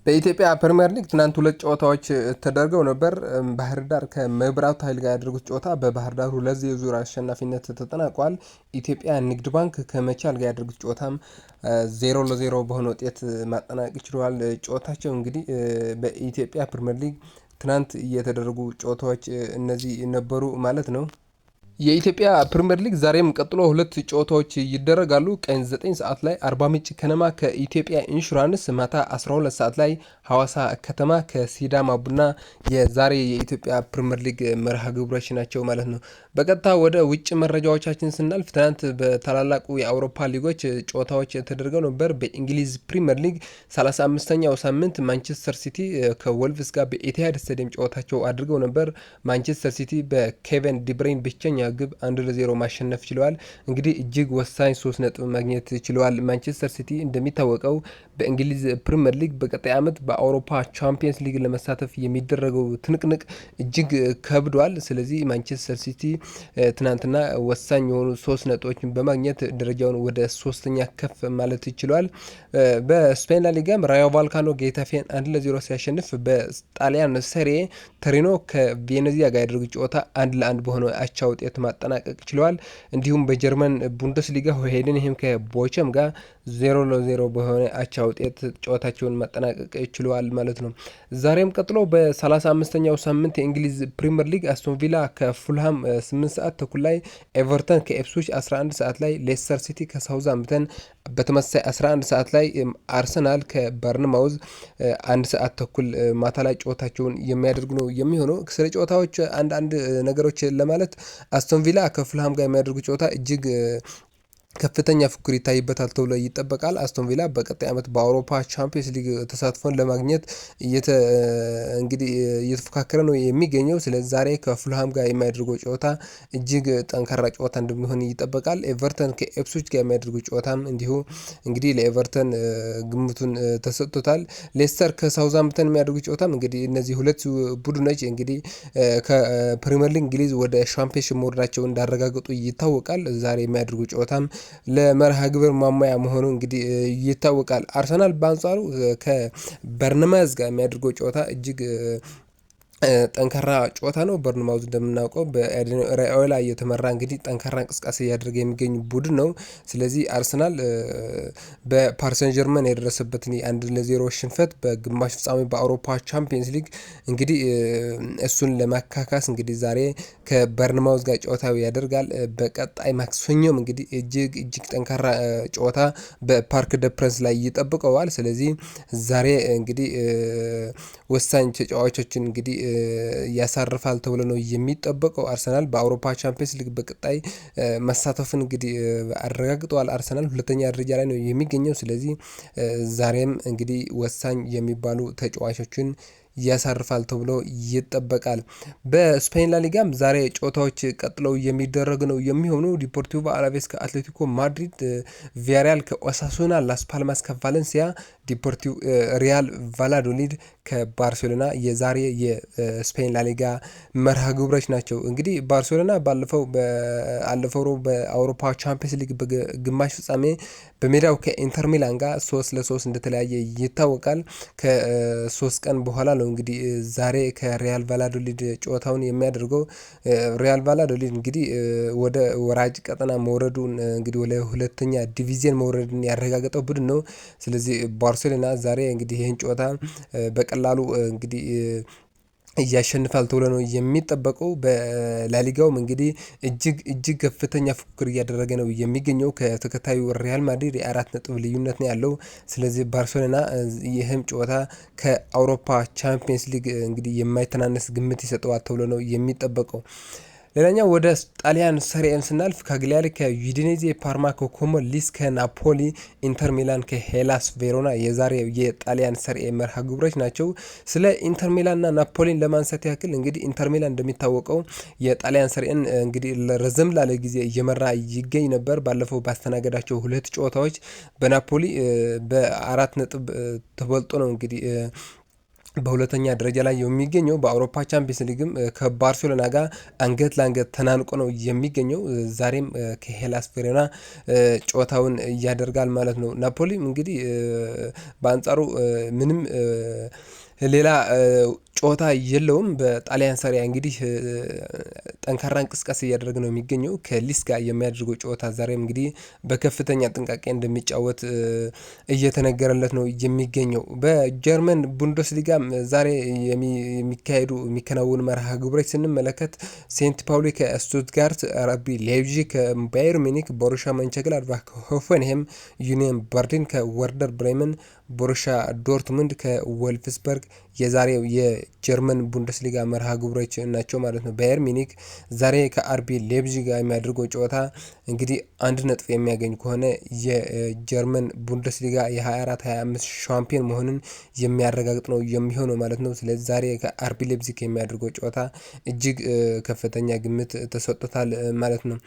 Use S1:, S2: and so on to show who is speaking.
S1: በኢትዮጵያ ፕሪሚየር ሊግ ትናንት ሁለት ጨዋታዎች ተደርገው ነበር። ባህር ዳር ከመብራቱ ኃይል ጋር ያደረጉት ጨዋታ በባህር ዳር 2-0 አሸናፊነት ተጠናቋል። ኢትዮጵያ ንግድ ባንክ ከመቻል ጋር ያደረጉት ጨዋታም 0-0 በሆነ ውጤት ማጠናቀቅ ችለዋል። ጨዋታቸው እንግዲህ በኢትዮጵያ ፕሪሚየር ሊግ ትናንት የተደረጉ ጨዋታዎች እነዚህ ነበሩ ማለት ነው። የኢትዮጵያ ፕሪሚየር ሊግ ዛሬም ቀጥሎ ሁለት ጨዋታዎች ይደረጋሉ። ቀን 9 ሰዓት ላይ አርባ ምንጭ ከነማ ከኢትዮጵያ ኢንሹራንስ፣ ማታ 12 ሰዓት ላይ ሐዋሳ ከተማ ከሲዳማ ቡና የዛሬ የኢትዮጵያ ፕሪሚየር ሊግ መርሃ ግብሮች ናቸው ማለት ነው። በቀጥታ ወደ ውጭ መረጃዎቻችን ስናልፍ ትናንት በታላላቁ የአውሮፓ ሊጎች ጨዋታዎች ተደርገው ነበር። በእንግሊዝ ፕሪሚየር ሊግ 35ኛው ሳምንት ማንቸስተር ሲቲ ከወልቭስ ጋር በኢቲሃድ ስታዲየም ጨዋታቸው አድርገው ነበር። ማንቸስተር ሲቲ በኬቨን ዲብሬን ብቸኛ ግብ 1-0 ማሸነፍ ችለዋል። እንግዲህ እጅግ ወሳኝ 3 ነጥብ ማግኘት ችለዋል። ማንቸስተር ሲቲ እንደሚታወቀው በእንግሊዝ ፕሪሚየር ሊግ በቀጣይ ዓመት በአውሮፓ ቻምፒየንስ ሊግ ለመሳተፍ የሚደረገው ትንቅንቅ እጅግ ከብዷል። ስለዚህ ማንቸስተር ሲቲ ትናንትና ወሳኝ የሆኑ 3 ነጥቦችን በማግኘት ደረጃውን ወደ 3ኛ ከፍ ማለት ችሏል። በስፔን ላሊጋም ራዮ ቫልካኖ ጌታፌን 1-0 ሲያሸንፍ፣ በጣሊያን ሴሪ ተሪኖ ከቬኔዚያ ጋር ያደረጉት ጨዋታ 1-1 በሆነ አቻ ውጤት ማጠናቀቅ ችለዋል። እንዲሁም በጀርመን ቡንደስሊጋ ሆሄደንሄም ከቦቸም ጋር 0-0 በሆነ አቻ ውጤት ጨዋታቸውን ማጠናቀቅ ችለዋል ማለት ነው። ዛሬም ቀጥሎ በ35ኛው ሳምንት የእንግሊዝ ፕሪሚየር ሊግ አስቶን ቪላ ከፉልሃም 8 ሰዓት ተኩል ላይ፣ ኤቨርተን ከኤፕስዊች 11 ሰዓት ላይ፣ ሌስተር ሲቲ ከሳውዛምፕተን በተመሳሳይ 11 ሰዓት ላይ፣ አርሰናል ከበርንማውዝ 1 ሰዓት ተኩል ማታ ላይ ጨዋታቸውን የሚያደርጉ ነው የሚሆነው። ስለ ጨዋታዎች አንዳንድ ነገሮች ለማለት አስቶን ቪላ ከፉልሃም ጋር የሚያደርጉ ጨዋታ እጅግ ከፍተኛ ፉክክር ይታይበታል ተብሎ ይጠበቃል። አስቶን ቪላ በቀጣይ ዓመት በአውሮፓ ቻምፒየንስ ሊግ ተሳትፎን ለማግኘት እንግዲህ እየተፎካከረ ነው የሚገኘው። ስለዚህ ዛሬ ከፉልሃም ጋር የሚያደርገው ጨዋታ እጅግ ጠንካራ ጨዋታ እንደሚሆን ይጠበቃል። ኤቨርተን ከኤፕስዊች ጋር የሚያደርገው ጨዋታም እንዲሁ እንግዲህ ለኤቨርተን ግምቱን ተሰጥቶታል። ሌስተር ከሳውዛምፕተን የሚያደርጉት ጨዋታም እንግዲህ እነዚህ ሁለት ቡድኖች እንግዲህ ከፕሪሚየር ሊግ እንግሊዝ ወደ ሻምፒዮንሺፕ መውረዳቸው እንዳረጋገጡ ይታወቃል። ዛሬ የሚያደርጉ ጨዋታም ለመርሃ ግብር ማሟያ መሆኑ እንግዲህ ይታወቃል። አርሰናል በአንጻሩ ከበርንማውዝ ጋር የሚያደርገው ጨዋታ እጅግ ጠንካራ ጨዋታ ነው። በርንማውዝ እንደምናውቀው በኤደን ራዮላ እየተመራ እንግዲህ ጠንካራ እንቅስቃሴ እያደረገ የሚገኝ ቡድን ነው። ስለዚህ አርሰናል በፓሪሰን ጀርመን የደረሰበትን 1-0 ሽንፈት በግማሽ ፍጻሜ በአውሮፓ ቻምፒየንስ ሊግ እንግዲህ እሱን ለማካካስ እንግዲህ ዛሬ ከበርንማውዝ ጋር ጨዋታው ያደርጋል። በቀጣይ ማክሰኞም እንግዲህ እጅግ ጠንካራ ጨዋታ በፓርክ ደ ፕረንስ ላይ ይጠብቀዋል። ስለዚህ ዛሬ እንግዲህ ወሳኝ ተጫዋቾችን እንግዲህ ያሳርፋል ተብሎ ነው የሚጠበቀው። አርሰናል በአውሮፓ ቻምፒየንስ ሊግ በቀጣይ መሳተፍን እንግዲህ አረጋግጠዋል። አርሰናል 2ኛ ደረጃ ላይ ነው የሚገኘው። ስለዚህ ዛሬም እንግዲህ ወሳኝ የሚባሉ ተጫዋቾችን ያሳርፋል ተብሎ ይጠበቃል። በስፔን ላሊጋም ዛሬ ጨዋታዎች ቀጥለው የሚደረግ ነው የሚሆኑ። ዲፖርቲቮ አላቬስ ከአትሌቲኮ ማድሪድ፣ ቪያሪያል ከኦሳሱና፣ ላስ ፓልማስ ከቫሌንሲያ፣ ሪያል ቫላዶሊድ ከባርሴሎና የዛሬ የስፔን ላሊጋ መርሃ ግብሮች ናቸው። እንግዲህ ባርሴሎና ባለፈው በአውሮፓ ቻምፒየንስ ሊግ በግማሽ ፍጻሜ በሜዳው ከኢንተር ሚላን ጋር 3-3 እንደተለያየ ይታወቃል። ከ3 ቀን በኋላ ነው እንግዲህ ዛሬ ከሪያል ቫላዶሊድ ጨዋታውን የሚያደርገው። ሪያል ቫላዶሊድ እንግዲህ ወደ ወራጅ ቀጠና መውረዱን እንግዲህ ወደ 2ኛ ዲቪዚየን መውረድን ያረጋገጠው ቡድን ነው። ስለዚህ ባርሴሎና ዛሬ እንግዲህ ይህን ጨዋታ በቀላሉ እንግዲህ እያሸንፋል ተብሎ ነው የሚጠበቀው። በላሊጋውም እንግዲህ እጅግ ከፍተኛ ፉክክር እያደረገ ነው የሚገኘው። ከተከታዩ ሪያል ማድሪድ የ4 ነጥብ ልዩነት ነው ያለው። ስለዚህ ባርሴሎና ይህም ጨዋታ ከአውሮፓ ቻምፒየንስ ሊግ እንግዲህ የማይተናነስ ግምት ይሰጠዋል ተብሎ ነው የሚጠበቀው። ሌላኛው ወደ ጣሊያን ሰሪኤን ስናልፍ ካግሊያሪ ከዩዲኔዜ፣ ፓርማ ከኮሞ፣ ሊስ ከናፖሊ፣ ኢንተር ሚላን ከሄላስ ቬሮና የዛሬ የጣሊያን ሰሪኤ መርሃ ግብሮች ናቸው። ስለ ኢንተር ሚላንና ናፖሊን ለማንሳት ያክል እንግዲህ ኢንተር ሚላን እንደሚታወቀው የጣሊያን ሰሪኤን እንግዲህ ረዘም ላለ ጊዜ እየመራ ይገኝ ነበር። ባለፈው ባስተናገዳቸው 2 ጨዋታዎች በናፖሊ በ4 ነጥብ ተበልጦ ነው እንግዲህ በሁለተኛ ደረጃ ላይ የሚገኘው በአውሮፓ ቻምፒየንስ ሊግም ከባርሴሎና ጋር አንገት ለአንገት ተናንቆ ነው የሚገኘው። ዛሬም ከሄላስ ቬሮና ጨዋታውን ያደርጋል ማለት ነው። ናፖሊም እንግዲህ በአንጻሩ ምንም ሌላ ጨዋታ የለውም። በጣሊያን ሰሪያ እንግዲህ ጠንካራ እንቅስቃሴ እያደረገ ነው የሚገኘው ከሊስ ጋር የሚያደርገው ጨዋታ ዛሬም እንግዲህ በከፍተኛ ጥንቃቄ እንደሚጫወት እየተነገረለት ነው የሚገኘው። በጀርመን ቡንደስሊጋም ዛሬ የሚከናወኑ መርሃ ግብሮች ስንመለከት ሴንት ፓውሊ ከስቱትጋርት፣ አርቢ ላይፕዚግ ከባየር ሚኒክ፣ ቦሩሻ መንቸግላድባክ ከሆፈንሄም፣ ዩኒየን በርሊን ከወርደር ብሬመን፣ ቦሩሻ ዶርትሙንድ ከወልፍስበርግ የዛሬው የጀርመን ቡንደስሊጋ መርሃ ግብሮች ናቸው ማለት ነው። ባየር ሚኒክ ዛሬ ከአርቢ ሌፕዚግ ጋር የሚያደርገው ጨዋታ እንግዲህ 1 ነጥብ የሚያገኝ ከሆነ የጀርመን ቡንደስሊጋ የ24-25 ሻምፒዮን መሆኑን የሚያረጋግጥ ነው የሚሆነው ማለት ነው። ስለዚህ ዛሬ ከአርቢ ሌፕዚግ የሚያደርገው ጨዋታ እጅግ ከፍተኛ ግምት ተሰጥቶታል ማለት ነው።